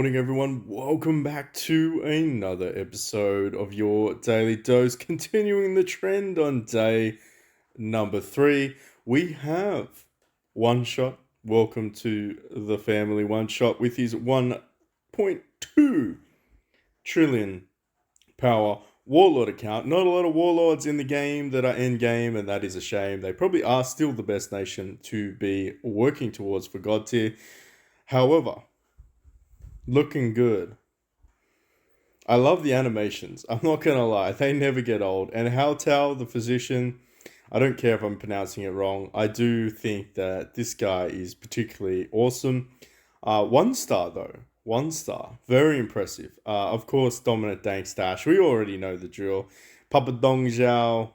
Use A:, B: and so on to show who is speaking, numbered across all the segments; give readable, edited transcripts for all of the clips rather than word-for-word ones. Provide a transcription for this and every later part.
A: morning, everyone. Welcome back to another episode of your Daily Dose. Continuing the trend on day number 3, we have One Shot. Welcome to the family. One Shot with his 1.2 trillion power warlord account. Not a lot of warlords in the game that are end game, and that is a shame. They probably are still the best nation to be working towards for God tier. However, looking good. I love the animations. I'm not gonna lie, they never get old. And Hua Tuo, the physician, I don't care if I'm pronouncing it wrong. I do think that this guy is particularly awesome. 1 star though, 1 star, very impressive. Of course, dominant dank stash. We already know the drill. Papa Dong Zhao,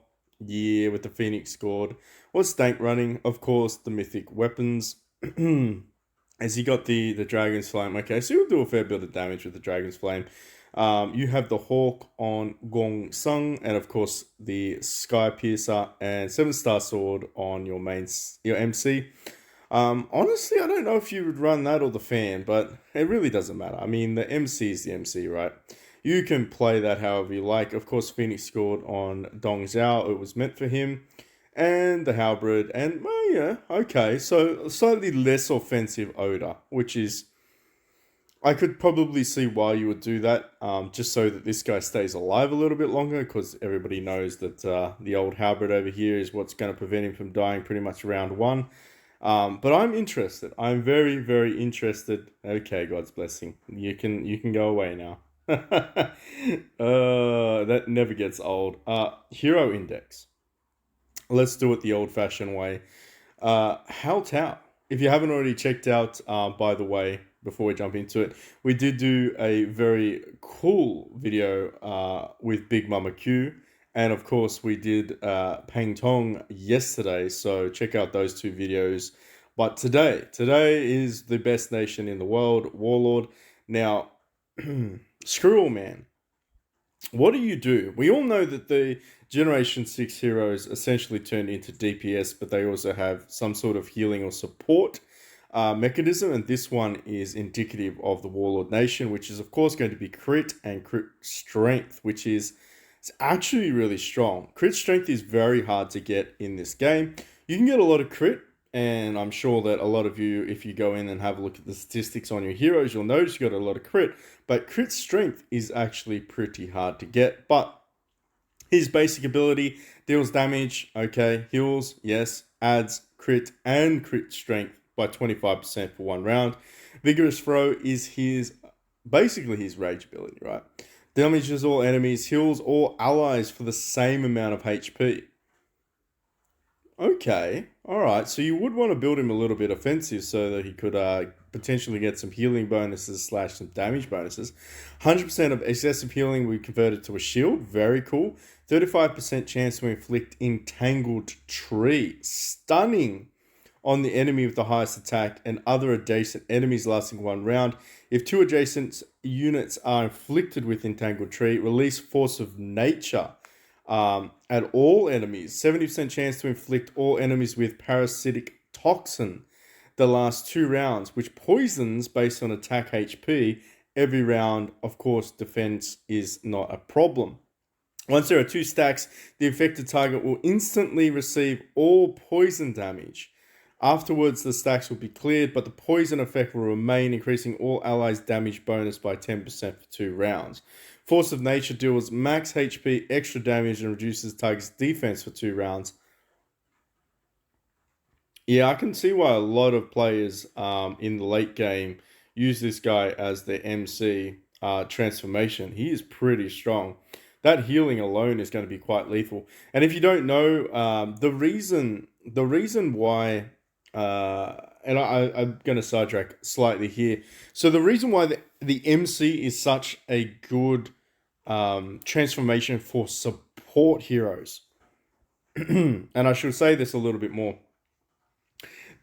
A: yeah, with the Phoenix scored. What's dank running? Of course, the mythic weapons. As he got the Dragon's Flame. Okay, so he'll do a fair bit of damage with the Dragon's Flame. You have the Hawk on Gong Sung, and of course the Sky Piercer and 7-star sword on your MC. Honestly, I don't know if you would run that or the fan, but it really doesn't matter. I mean, the MC is the MC, right? You can play that however you like. Of course, Phoenix scored on Dong Zhao. It was meant for him. And the halberd, and well, yeah, okay, so slightly less offensive odor, which is, I could probably see why you would do that, just so that this guy stays alive a little bit longer, because everybody knows that the old halberd over here is what's going to prevent him from dying pretty much round 1. But I'm interested. I'm very, very interested. Okay, God's blessing. You can go away now. That never gets old. Hero index. Let's do it the old-fashioned way. Hua Tuo. If you haven't already checked out, by the way, before we jump into it, we did do a very cool video with Big Mama Q. And of course, we did Pang Tong yesterday. So check out those 2 videos. But today is the best nation in the world, Warlord. Now, screw all, man. What do? We all know that the Generation 6 heroes essentially turned into DPS, but they also have some sort of healing or support mechanism, and this one is indicative of the Warlord Nation, which is of course going to be crit and crit strength, which is it's actually really strong. Crit strength is very hard to get in this game. You can get a lot of crit, and I'm sure that a lot of you, if you go in and have a look at the statistics on your heroes, you'll notice you got a lot of crit. But crit strength is actually pretty hard to get. But his basic ability deals damage, okay, heals, yes, adds crit and crit strength by 25% for 1 round. Vigorous Throw is basically his rage ability, right? Damages all enemies, heals all allies for the same amount of HP. Okay, alright, so you would want to build him a little bit offensive so that he could potentially get some healing bonuses / some damage bonuses. 100% of excessive healing we converted to a shield, very cool. 35% chance to inflict Entangled Tree, stunning on the enemy with the highest attack and other adjacent enemies lasting 1 round. If 2 adjacent units are inflicted with Entangled Tree, release Force of Nature. At all enemies, 70% chance to inflict all enemies with Parasitic Toxin the last 2 rounds, which poisons based on attack HP every round. Of course, defense is not a problem. Once there are 2 stacks, the affected target will instantly receive all poison damage. Afterwards, the stacks will be cleared, but the poison effect will remain, increasing all allies' damage bonus by 10% for 2 rounds. Force of Nature deals max HP, extra damage, and reduces target's defense for 2 rounds. Yeah, I can see why a lot of players in the late game use this guy as their MC transformation. He is pretty strong. That healing alone is going to be quite lethal. And if you don't know, the reason why, and I'm going to sidetrack slightly here. So the reason why the MC is such a good transformation for support heroes, and I should say this a little bit more.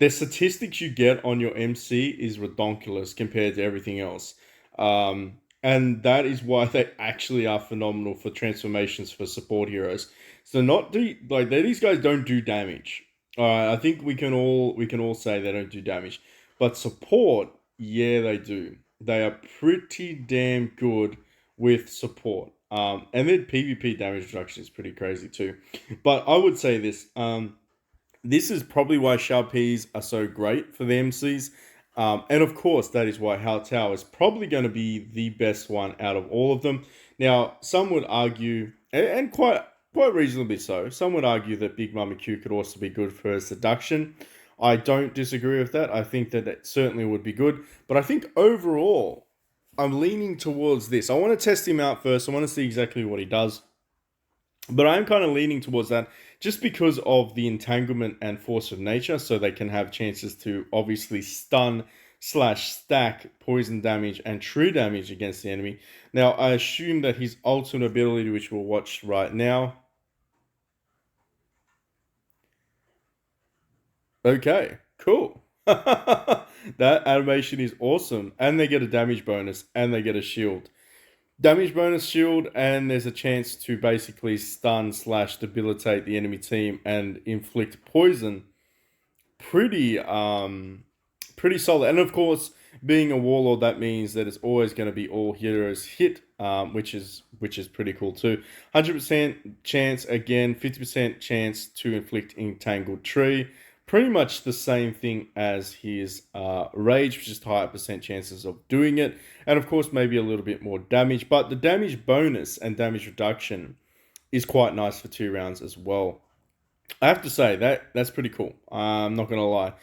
A: The statistics you get on your MC is redonkulous compared to everything else. And that is why they actually are phenomenal for transformations for support heroes. So these guys don't do damage. All right, I think we can all say they don't do damage, but support, yeah, they do. they are pretty damn good with support. And then PvP damage reduction is pretty crazy too. But I would say this. This is probably why Sharpies are so great for the MCs. And of course, that is why Hua Tuo is probably going to be the best one out of all of them. Now, some would argue, and quite reasonably so, some would argue that Big Mama Q could also be good for seduction. I don't disagree with that. I think that it certainly would be good. But I think overall, I'm leaning towards this. I want to test him out first. I want to see exactly what he does. But I'm kind of leaning towards that just because of the entanglement and force of nature, so they can have chances to obviously stun slash stack poison damage and true damage against the enemy. Now, I assume that his ultimate ability, which we'll watch right now. Okay, cool. That animation is awesome. And they get a damage bonus and they get a shield. Damage bonus shield, and there's a chance to basically stun slash debilitate the enemy team and inflict poison. Pretty solid. And of course, being a warlord, that means that it's always going to be all heroes hit, which is pretty cool too. 100% chance again, 50% chance to inflict entangled tree. Pretty much the same thing as his rage, which is higher percent chances of doing it, and of course maybe a little bit more damage. But the damage bonus and damage reduction is quite nice for 2 rounds as well. I have to say that's pretty cool. I'm not gonna lie.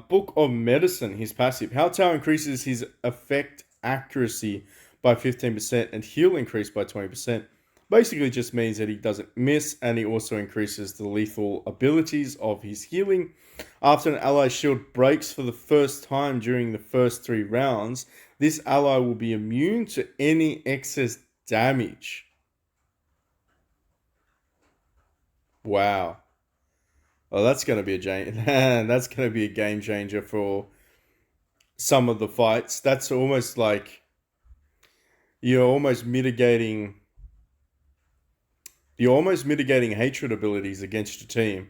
A: Book of Medicine, his passive. Hua Tuo increases his effect accuracy by 15% and heal increase by 20%. Basically just means that he doesn't miss, and he also increases the lethal abilities of his healing. After an ally shield breaks for the first time during the first 3 rounds, this ally will be immune to any excess damage. Wow. Oh, that's gonna be that's gonna be a game changer for some of the fights. That's almost like you're almost mitigating hatred abilities against your team.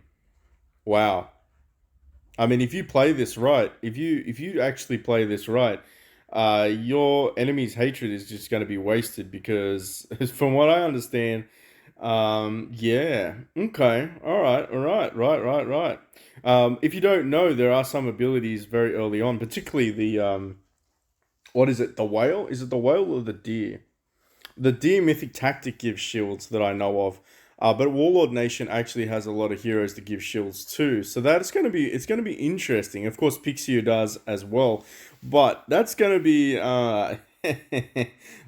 A: Wow. I mean, if you play this right, if you actually play this right, your enemy's hatred is just going to be wasted because, from what I understand, yeah, okay, all right, right. If you don't know, there are some abilities very early on, particularly the what is it? The whale? Is it the whale or the deer? The deer mythic tactic gives shields that I know of. But Warlord Nation actually has a lot of heroes to give shields too, so that's gonna be interesting. Of course, Pixio does as well, but that's gonna be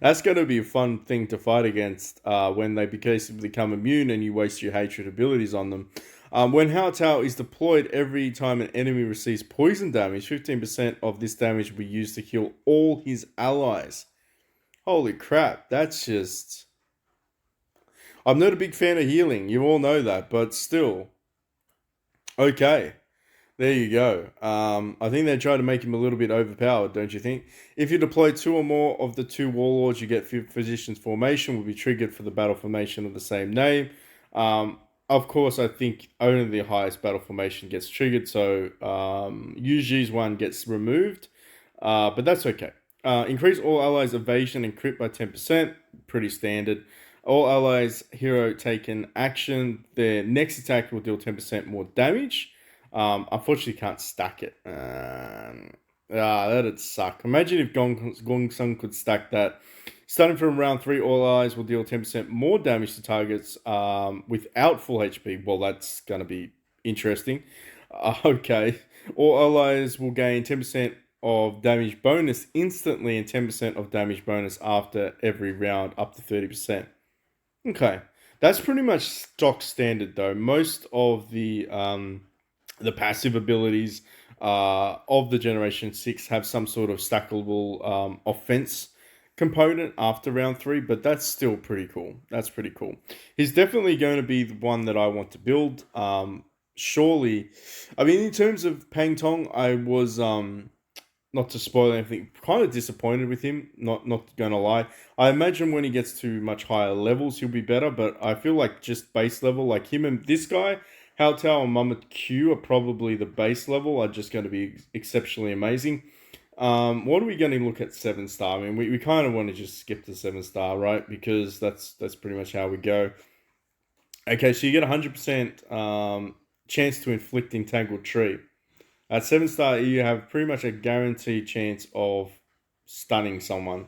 A: that's gonna be a fun thing to fight against when they become immune and you waste your hatred abilities on them. When Hua Tuo is deployed, every time an enemy receives poison damage, 15% of this damage will be used to heal all his allies. Holy crap, that's just... I'm not a big fan of healing, you all know that, but still. Okay, there you go. I think they try to make him a little bit overpowered, don't you think? If you deploy 2 or more of the 2 warlords, you get Physician's Formation will be triggered for the battle formation of the same name. Of course, I think only the highest battle formation gets triggered, so Yuji's one gets removed, but that's okay. Increase all allies' evasion and crit by 10%, pretty standard. All allies hero taken action, their next attack will deal 10% more damage. Unfortunately, can't stack it. That'd suck. Imagine if Gong Sun could stack that. Starting from round 3, all allies will deal 10% more damage to targets without full HP. Well, that's going to be interesting. Okay. All allies will gain 10% of damage bonus instantly and 10% of damage bonus after every round, up to 30%. Okay, that's pretty much stock standard though. Most of the passive abilities of the Generation 6 have some sort of stackable offense component after round 3, but that's still pretty cool. That's pretty cool. He's definitely going to be the one that I want to build. Surely, I mean, in terms of Pang Tong, I was not to spoil anything, kind of disappointed with him. Not gonna lie. I imagine when he gets to much higher levels, he'll be better. But I feel like just base level, like him and this guy, Hua Tuo and Mama Q are probably the base level. Are just going to be exceptionally amazing. What are we going to look at 7-star? I mean, we kind of want to just skip the 7-star, right? Because that's pretty much how we go. Okay, so you get 100% chance to inflict entangled tree. At 7-star, you have pretty much a guaranteed chance of stunning someone.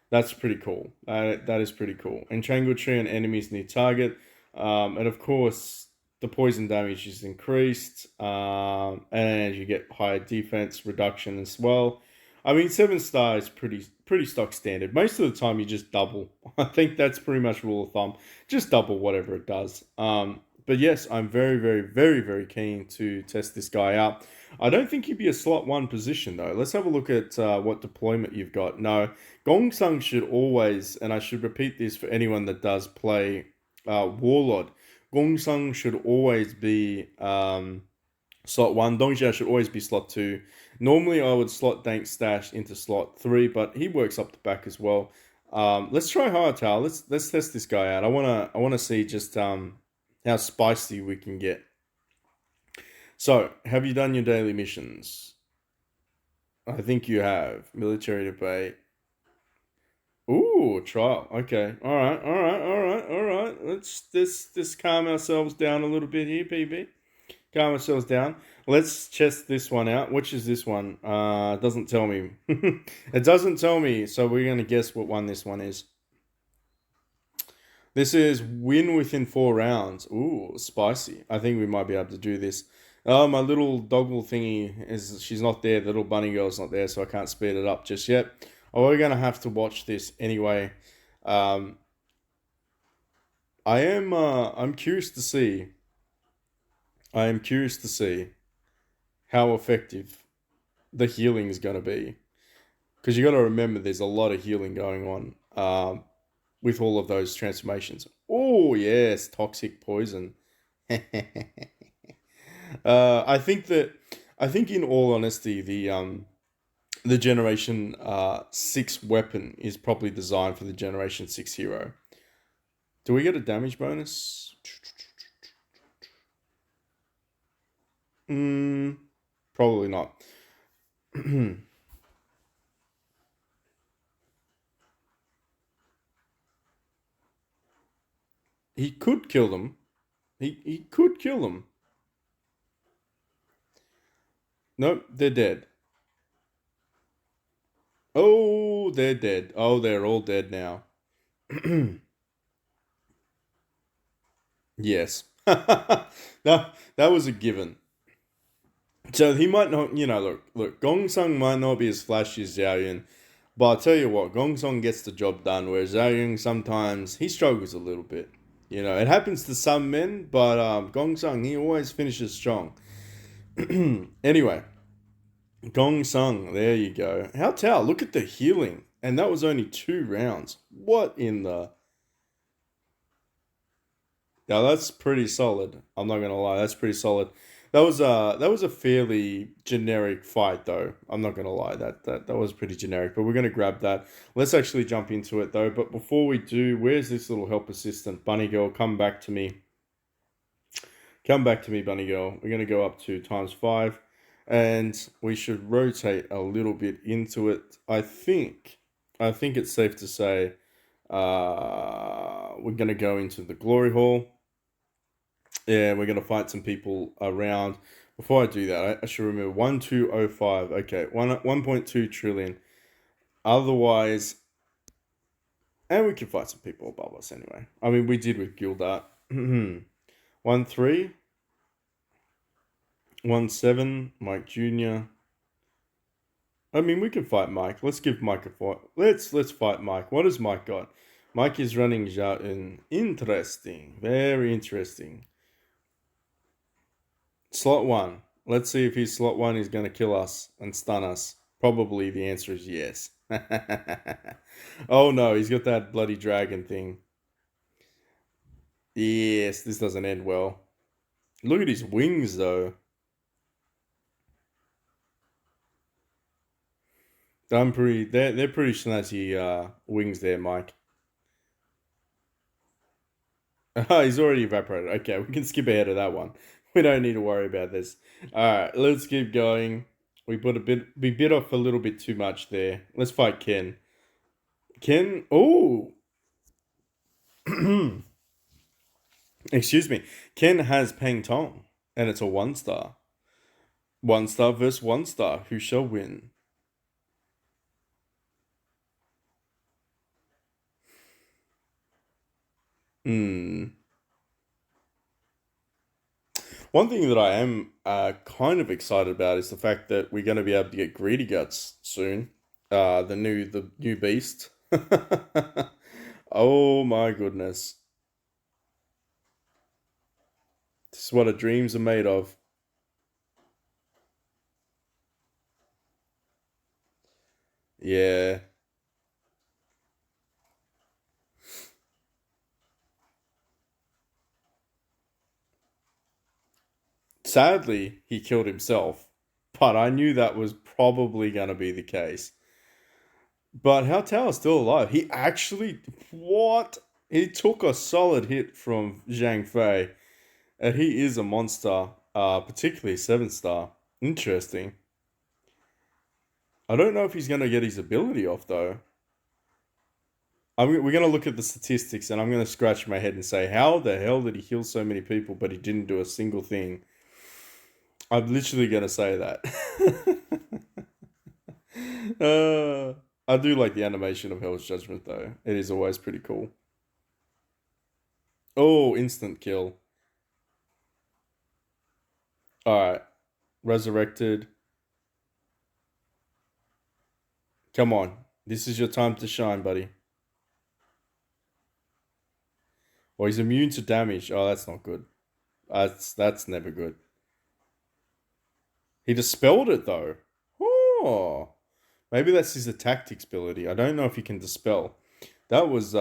A: That's pretty cool. That is pretty cool. Entangled tree on enemies near target. And of course, the poison damage is increased. And you get higher defense reduction as well. I mean, 7-star is pretty stock standard. Most of the time, you just double. I think that's pretty much rule of thumb. Just double whatever it does. But yes, I'm very, very, very, very keen to test this guy out. I don't think he'd be a slot 1 position though. Let's have a look at what deployment you've got. No, Gong Sung should always, and I should repeat this for anyone that does play Warlord, Gong Sung should always be slot 1. Dongjia should always be slot 2. Normally, I would slot Dank Stash into slot 3, but he works up the back as well. Let's try Hua Tuo. Let's test this guy out. I wanna see just how spicy we can get. So, have you done your daily missions? I think you have. Military debate. Ooh, trial. Okay. All right. All right. All right. All right. Let's calm ourselves down a little bit here, PB. Calm ourselves down. Let's test this one out. Which is this one? It doesn't tell me. It doesn't tell me, so we're gonna guess what one this one is. This is win within 4 rounds. Ooh, spicy. I think we might be able to do this. Oh, my little doggle thingy she's not there. The little bunny girl's not there, so I can't speed it up just yet. Oh, we're gonna have to watch this anyway. I'm curious to see. I am curious to see how effective the healing is gonna be. Because you got to remember, there's a lot of healing going on. With all of those transformations. Oh yes, toxic poison. I think in all honesty, the Generation 6 weapon is probably designed for the Generation 6 hero. Do we get a damage bonus? Probably not. He could kill them. He could kill them. Nope, they're dead. Oh, they're dead. Oh, they're all dead now. Yes. That was a given. So he might not, look, Gong Sung might not be as flashy as Zhao Yun, but I'll tell you what, Gong Sung gets the job done, whereas Zhao Yun sometimes, he struggles a little bit. It happens to some men, but Gong Sung, he always finishes strong. Anyway, Gong Sung, there you go. How Tao, look at the healing. And that was only 2 rounds. What in the... Now that's pretty solid. I'm not gonna lie, that's pretty solid. That was a fairly generic fight though. I'm not gonna lie, that was pretty generic, but we're gonna grab that. Let's actually jump into it though. But before we do, where's this little help assistant? Bunny girl, come back to me. Come back to me, bunny girl. We're gonna go up to ×5. And we should rotate a little bit into it. I think it's safe to say we're gonna go into the glory hall. Yeah, we're gonna fight some people around. Before I do that, I should remember 1205. Okay, 1.2 trillion. Otherwise, and we can fight some people above us anyway. I mean, we did with Gildart. 13, 17, Mike Jr. I mean, we can fight Mike. Let's give Mike a fight. Let's fight Mike. What has Mike got? Mike is running Zhao in. Interesting. Very interesting. Slot 1. Let's see if his slot 1 is going to kill us and stun us. Probably the answer is yes. Oh no, he's got that bloody dragon thing. Yes, this doesn't end well. Look at his wings though. They're pretty snazzy wings there, Mike. Oh, he's already evaporated. Okay, we can skip ahead of that one. We don't need to worry about this. Alright, let's keep going. We bit off a little bit too much there. Let's fight Ken. Ken, oh, excuse me. Ken has Peng Tong, and it's a 1 star. 1 star versus 1 star. Who shall win? Hmm. One thing that I am kind of excited about is the fact that we're going to be able to get Greedy Guts soon. The new beast. Oh my goodness. This is what our dreams are made of. Yeah. Sadly, he killed himself, but I knew that was probably going to be the case. But Hao Tao is still alive. He actually, what? He took a solid hit from Zhang Fei, and he is a monster, particularly 7 star. Interesting. I don't know if he's going to get his ability off, though. We're going to look at the statistics, and I'm going to scratch my head and say, how the hell did he heal so many people, but he didn't do a single thing? I'm literally going to say that. uh, I do like the animation of Hell's Judgment, though. It is always pretty cool. Oh, instant kill. Alright. Resurrected. Come on. This is your time to shine, buddy. Oh, he's immune to damage. Oh, that's not good. That's never good. He dispelled it, though. Oh. Maybe that's his tactics ability. I don't know if he can dispel. That was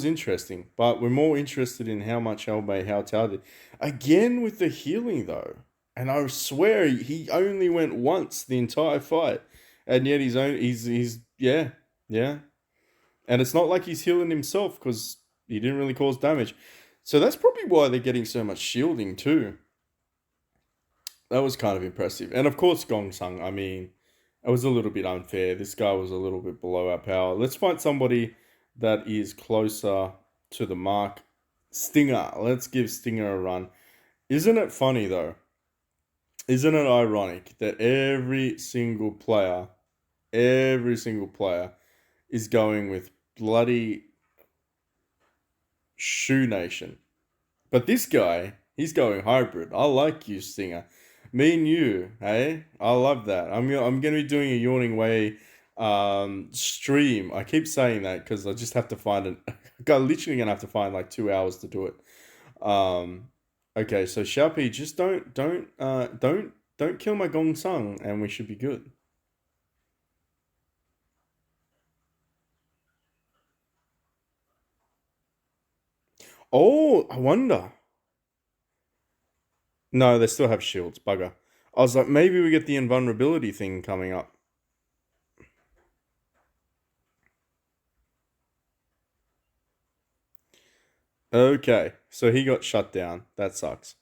A: interesting, but we're more interested in how much Helmei Hao Tao did. Again with the healing though. And I swear he only went once the entire fight. And yet he's yeah, yeah. And it's not like he's healing himself because he didn't really cause damage. So that's probably why they're getting so much shielding too. That was kind of impressive. And of course Gong Sung, I mean, it was a little bit unfair. This guy was a little bit below our power. Let's find somebody that is closer to the mark. Stinger. Let's give Stinger a run. Isn't it funny though? Isn't it ironic that every single player is going with bloody Shoe Nation? But this guy, he's going hybrid. I like you, Stinger. Me and you, hey? I love that. I'm gonna be doing a Yawning Way stream. I keep saying that because I just have to find it. I'm literally gonna have to find like 2 hours to do it. Um, okay, so Xiaopi, just don't kill my Gong Sung, and we should be good. Oh, I wonder. No, they still have shields. Bugger. I was like, maybe we get the invulnerability thing coming up. Okay, so he got shut down. That sucks.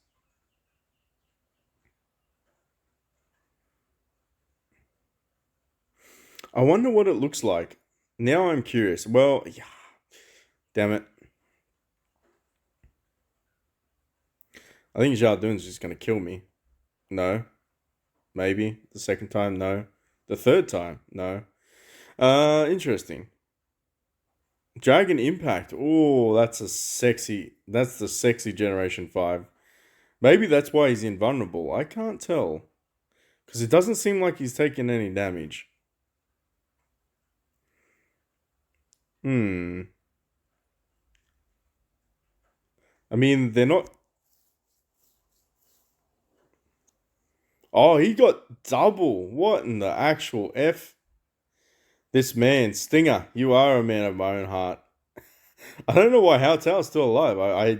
A: I wonder what it looks like. Now I'm curious. Well, yeah, damn it. I think Jardin's just gonna kill me. No, maybe the second time. No, the third time. No. Interesting. Dragon Impact. Oh, that's a sexy. That's the sexy Generation 5. Maybe that's why he's invulnerable. I can't tell because it doesn't seem like he's taking any damage. Hmm. I mean, they're not. Oh, he got double. What in the actual F? This man, Stinger, you are a man of my own heart. I don't know why Hao Tao's still alive. I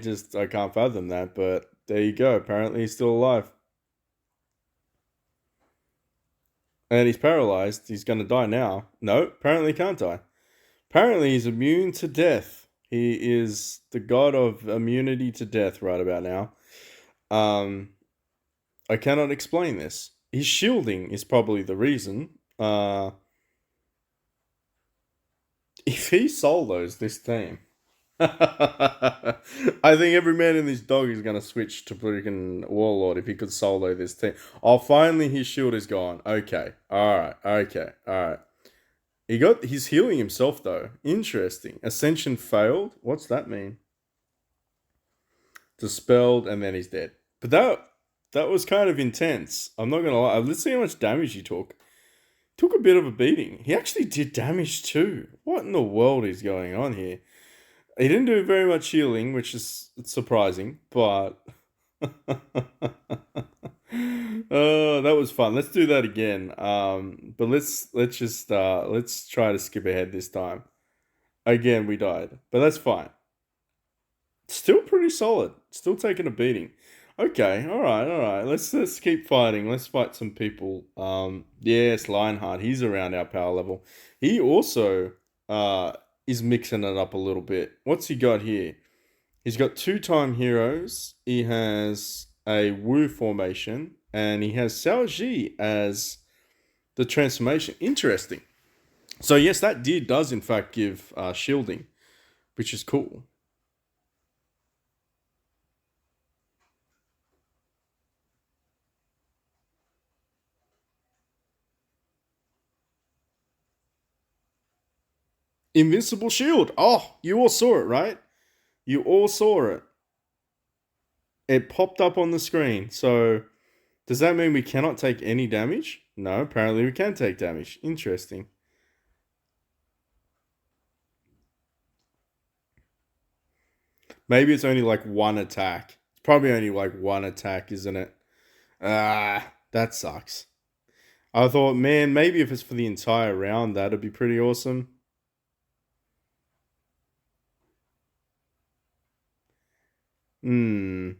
A: can't fathom that, but there you go. Apparently he's still alive. And he's paralyzed. He's gonna die now. No, apparently he can't die. Apparently he's immune to death. He is the god of immunity to death right about now. Um I cannot explain this. His shielding is probably the reason. If he solos this team, I think every man in this dog is gonna switch to freaking Warlord if he could solo this team. Oh, finally his shield is gone. Okay, all right, okay, all right. He's healing himself though. Interesting. Ascension failed. What's that mean? Dispelled and then he's dead. But that was kind of intense. I'm not gonna lie. Let's see how much damage he took. Took a bit of a beating. He actually did damage too. What in the world is going on here? He didn't do very much healing, which is surprising, but that was fun. Let's do that again. But let's try to skip ahead this time. Again, we died, but that's fine. Still pretty solid. Still taking a beating. Okay, all right, all right. Let's keep fighting. Let's fight some people. Yes, Lionheart. He's around our power level. He also is mixing it up a little bit. What's he got here? He's got 2-time heroes. He has a Wu formation, and he has Xiao Ji as the transformation. Interesting. So yes, that does in fact give shielding, which is cool. Invincible shield. Oh, you all saw it, right? You all saw it. It popped up on the screen. So does that mean we cannot take any damage? No, apparently we can take damage. Interesting. Maybe it's only like one attack. It's probably only like one attack, isn't it? Ah, that sucks. I thought, man, maybe if it's for the entire round, that'd be pretty awesome. Hmm.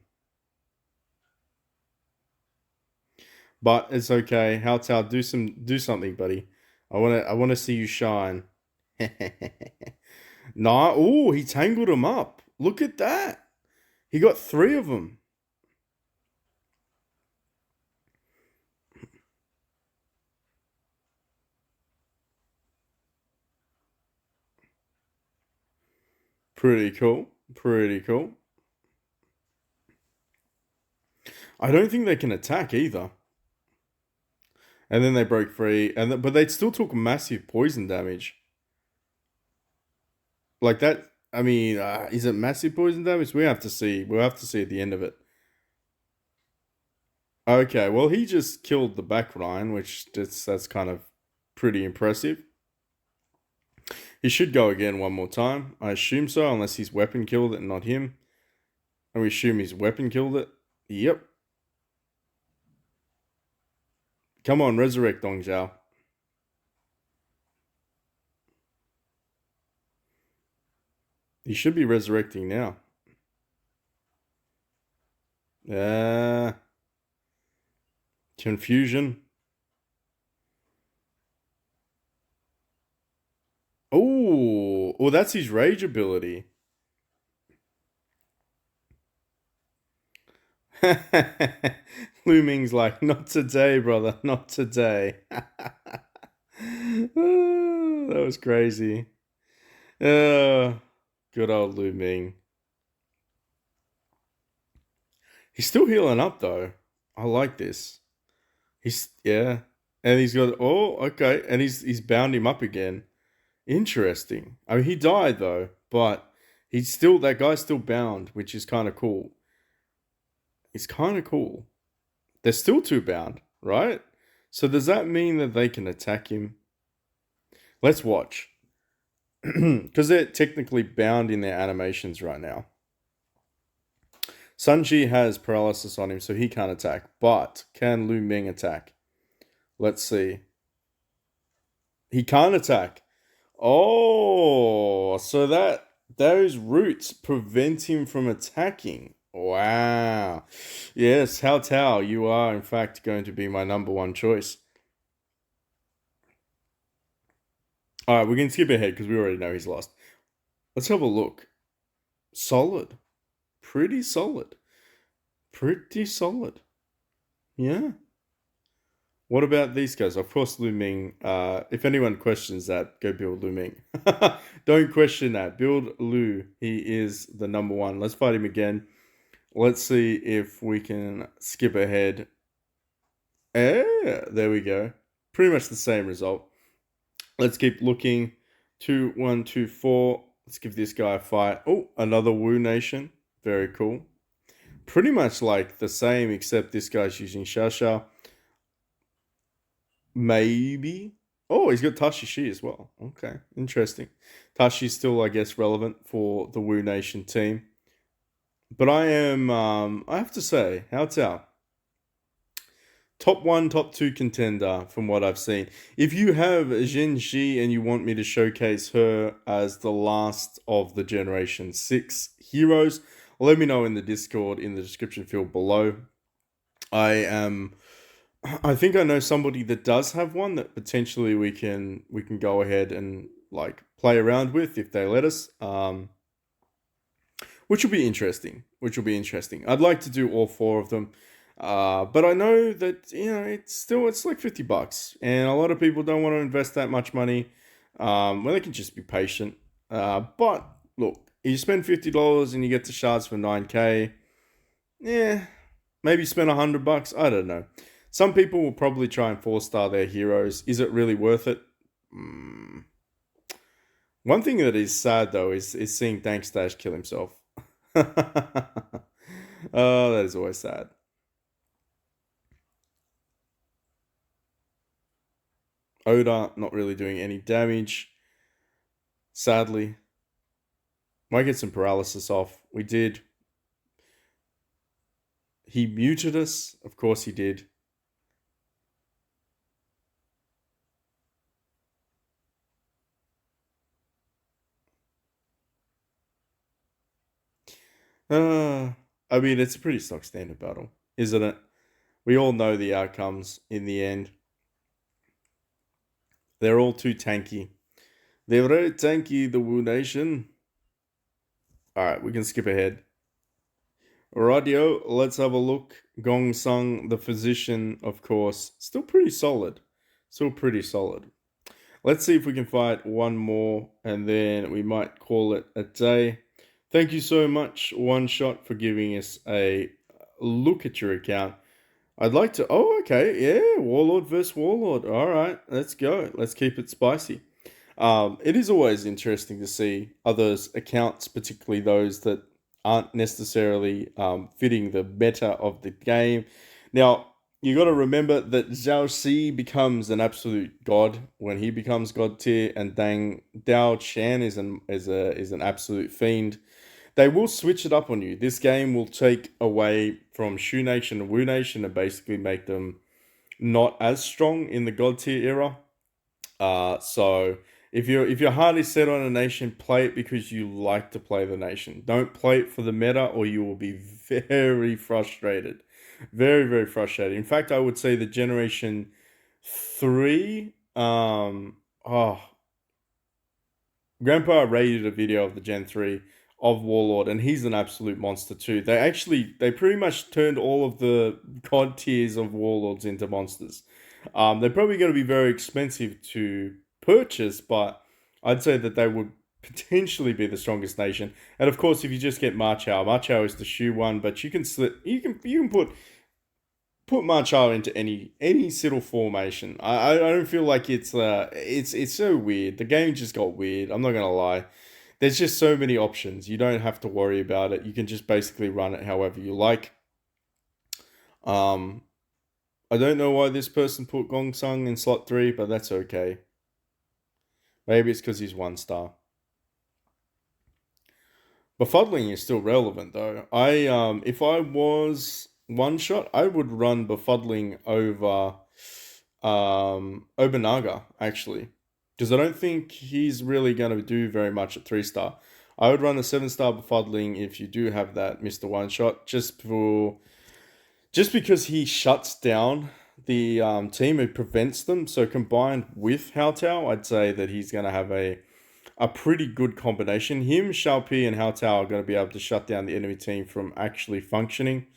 A: But it's okay. Hao Tao, do something, buddy. I wanna see you shine. Nah, oh, he tangled him up. Look at that. He got 3 of them. Pretty cool. Pretty cool. I don't think they can attack either. And then they broke free, but they still took massive poison damage. Like that. I mean, is it massive poison damage? We have to see. We'll have to see at the end of it. Okay, well, he just killed the back line, which that's kind of pretty impressive. He should go again one more time. I assume so, unless his weapon killed it and not him. And we assume his weapon killed it. Yep. Come on, resurrect Dong Zhao. He should be resurrecting now. Confusion. Oh, that's his rage ability. Lu Ming's like, not today, brother, not today. That was crazy. Good old Lu Ming. He's still healing up though. I like this. Yeah. And he's got okay. And he's bound him up again. Interesting. I mean he died though, but that guy's still bound, which is kinda cool. It's kinda cool. They're still 2 bound, right? So does that mean that they can attack him? Let's watch. Because they're technically bound in their animations right now. Sanji has paralysis on him, so he can't attack. But can Lu Ming attack? Let's see. He can't attack. Oh, so those roots prevent him from attacking. Wow. Yes, Hao Tao, you are in fact going to be my number 1 choice. Alright, we're going to skip ahead because we already know he's lost. Let's have a look. Solid. Pretty solid. Pretty solid. Yeah. What about these guys? Of course, Lu Ming. If anyone questions that, go build Lu Ming. Don't question that. Build Lu. He is the number one. Let's fight him again. Let's see if we can skip ahead. There we go. Pretty much the same result. Let's keep looking. 2, 1, 2, 4. Let's give this guy a fight. Oh, another Wu Nation. Very cool. Pretty much like the same, except this guy's using Shasha. Maybe. Oh, he's got Tashi Shi as well. Okay, interesting. Tashi's still, I guess, relevant for the Wu Nation team. But I have to say, Hua Tuo, top 1, top 2 contender from what I've seen. If you have Jin Shi and you want me to showcase her as the last of the Generation 6 heroes, let me know in the Discord in the description field below. I think I know somebody that does have one that potentially we can go ahead and like play around with if they let us. Which will be interesting. I'd like to do all 4 of them. But I know that it's like $50, and a lot of people don't want to invest that much money. Well, they can just be patient. But look, you spend $50 and you get the shards for 9k. Yeah, maybe spend $100. I don't know. Some people will probably try and 4-star their heroes. Is it really worth it? One thing that is sad though is seeing Dankstash kill himself. Oh, that is always sad. Oda not really doing any damage. Sadly. Might get some paralysis off. We did. He muted us. Of course he did. I mean, it's a pretty stock standard battle, isn't it? We all know the outcomes in the end. They're all too tanky. They're very tanky, the Wu Nation. Alright, we can skip ahead. Radio, let's have a look. Gong Sung, the physician, of course. Still pretty solid. Let's see if we can fight one more, and then we might call it a day. Thank you so much, One Shot, for giving us a look at your account. I'd like to... Oh, okay. Yeah, Warlord versus Warlord. All right, let's go. Let's keep it spicy. It is always interesting to see others' accounts, particularly those that aren't necessarily fitting the meta of the game. Now, you got to remember that Zhao Xi becomes an absolute god when he becomes god tier, and Dao Chan is an absolute fiend. They will switch it up on you. This game will take away from Shu Nation and Wu Nation and basically make them not as strong in the god tier era. So if your heart is set on a nation, play it because you like to play the nation. Don't play it for the meta, or you will be very frustrated. Very, very frustrated. In fact, I would say the Generation 3, Grandpa rated a video of the Gen 3 of Warlord, and he's an absolute monster too. They pretty much turned all of the god tiers of Warlords into monsters. They're probably going to be very expensive to purchase, but I'd say that they would potentially be the strongest nation. And of course, if you just get Ma Chao is the Shu one, but you can put Ma Chao into any Siddle formation. I don't feel like it's so weird. The game just got weird. I'm not gonna lie. There's just so many options. You don't have to worry about it. You can just basically run it however you like. I don't know why this person put Gong Sung in slot 3, but that's okay. Maybe it's because he's 1-star. Befuddling is still relevant though. If I was One Shot, I would run Befuddling over Naga, actually. Because I don't think he's really going to do very much at 3-star. I would run a 7-star Befuddling if you do have that Mr. One Shot, just because he shuts down the team, it prevents them. So combined with Hua Tuo, I'd say that he's going to have a pretty good combination. Him, Xiaopi, and Hua Tuo are going to be able to shut down the enemy team from actually functioning.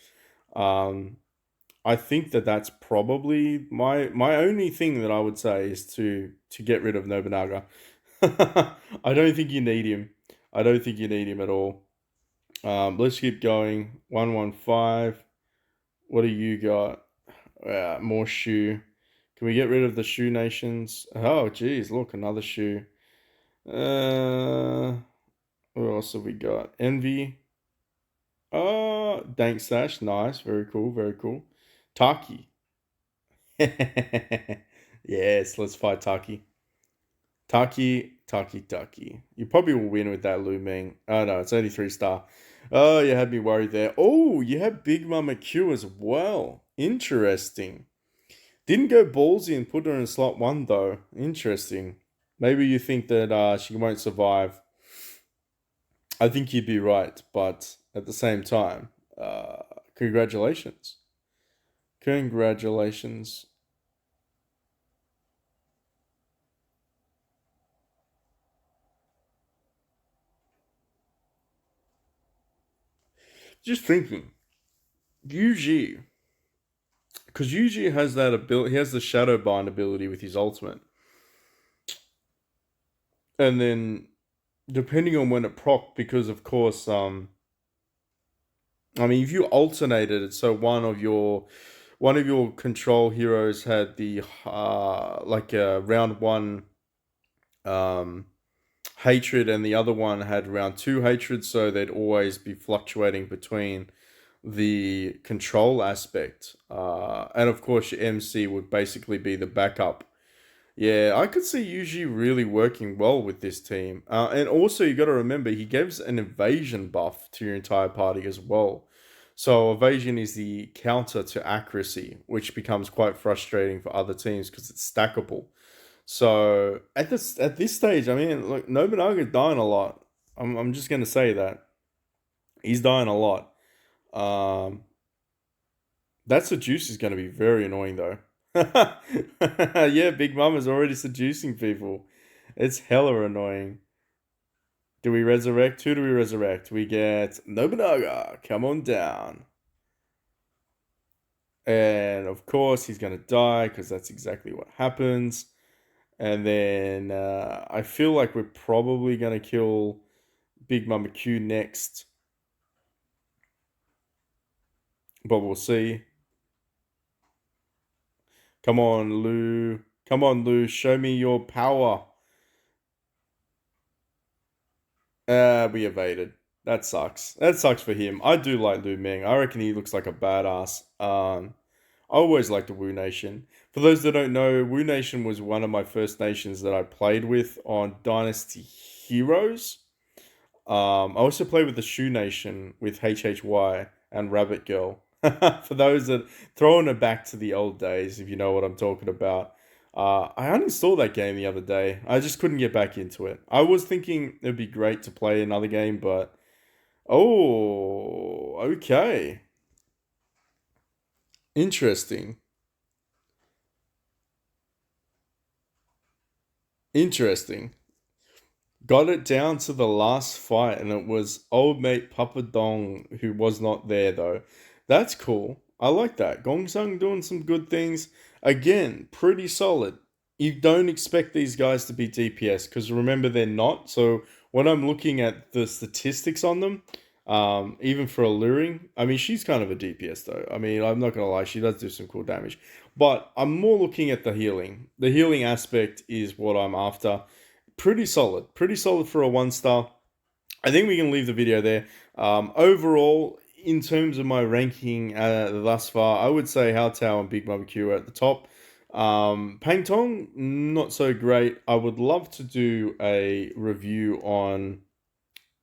A: I think that that's probably my only thing that I would say is to get rid of Nobunaga. I don't think you need him. I don't think you need him at all. Let's keep going. 115. What do you got? More shoe. Can we get rid of the shoe nations? Oh, geez, look, another shoe. Uh, what else have we got? Envy. Dank Stash. Nice. Very cool. Very cool. Taki. Yes, let's fight Taki. Taki. You probably will win with that Lu Ming. Oh no, it's only 3 star. Oh, you had me worried there. Oh, you have Big Mama Q as well. Interesting. Didn't go ballsy and put her in slot 1 though. Interesting. Maybe you think that she won't survive. I think you'd be right, but at the same time, congratulations. Congratulations. Just thinking, Yuji, because Yuji has that ability, he has the Shadow Bind ability with his ultimate. And then, depending on when it proc, because of course, I mean, if you alternated it, so one of your control heroes had the like round one um hatred, and the other one had round two hatred, so they'd always be fluctuating between the control aspect. And of course, your MC would basically be the backup. Yeah, I could see Yuji really working well with this team. And also, you got to remember, he gives an evasion buff to your entire party as well. So, evasion is the counter to accuracy, which becomes quite frustrating for other teams because it's stackable. So, at this stage, I mean, look, Nobunaga's dying a lot. I'm just gonna say that he's dying a lot. Um, that seduce is gonna be very annoying though. Yeah, Big Mama's already seducing people. It's hella annoying. Do we resurrect? Who do we resurrect? We get Nobunaga. Come on down. And of course, he's gonna die because that's exactly what happens. And then I feel like we're probably gonna kill Big Mama Q next, but we'll see. Come on, Lou. Come on, Lou. Show me your power. We evaded. That sucks. That sucks for him. I do like Lu Ming. I reckon he looks like a badass. I always liked the Wu Nation. For those that don't know, Wu Nation was one of my first nations that I played with on Dynasty Heroes. I also played with the Shu Nation with HHY and Rabbit Girl. For those that throwing it back to the old days, if you know what I'm talking about. I uninstalled that game the other day. I just couldn't get back into it. I was thinking it'd be great to play another game, but oh, okay, interesting, interesting. Got it down to the last fight, and it was old mate Papa Dong who was not there though. That's cool. I like that. Gong Sung doing some good things. Again, pretty solid. You don't expect these guys to be DPS because remember they're not. So when I'm looking at the statistics on them, even for alluring, I mean she's kind of a DPS though. I mean I'm not gonna lie, she does do some cool damage. But I'm more looking at the healing. The healing aspect is what I'm after. Pretty solid. Pretty solid for a 1 star. I think we can leave the video there. Overall, in terms of my ranking thus far, I would say Hao Tao and Big Barbecue are at the top. Pang Tong, not so great. I would love to do a review on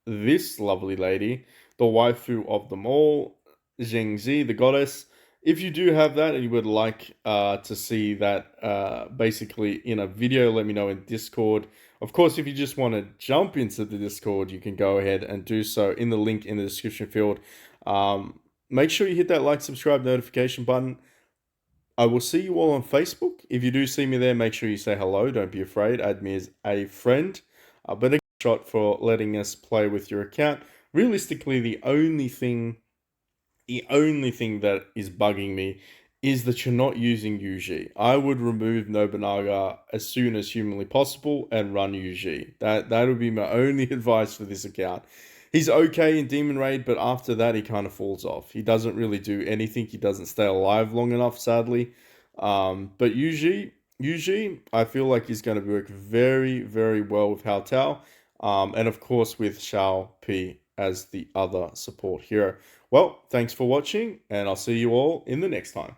A: this lovely lady, the waifu of them all, Zhengzi, the goddess. If you do have that and you would like to see that basically in a video, let me know in Discord. Of course, if you just want to jump into the Discord, you can go ahead and do so in the link in the description field. Make sure you hit that like, subscribe, notification button. I will see you all on Facebook. If you do see me there, make sure you say hello. Don't be afraid. Add me as a friend. But a shot for letting us play with your account. Realistically, the only thing that is bugging me is that you're not using Yuji. I would remove Nobunaga as soon as humanly possible and run Yuji. That would be my only advice for this account. He's okay in Demon Raid, but after that he kind of falls off. He doesn't really do anything. He doesn't stay alive long enough, sadly. But Yuji, I feel like he's going to work very, very well with Hao Tao. And of course with Xiao Pi as the other support hero. Well, thanks for watching, and I'll see you all in the next time.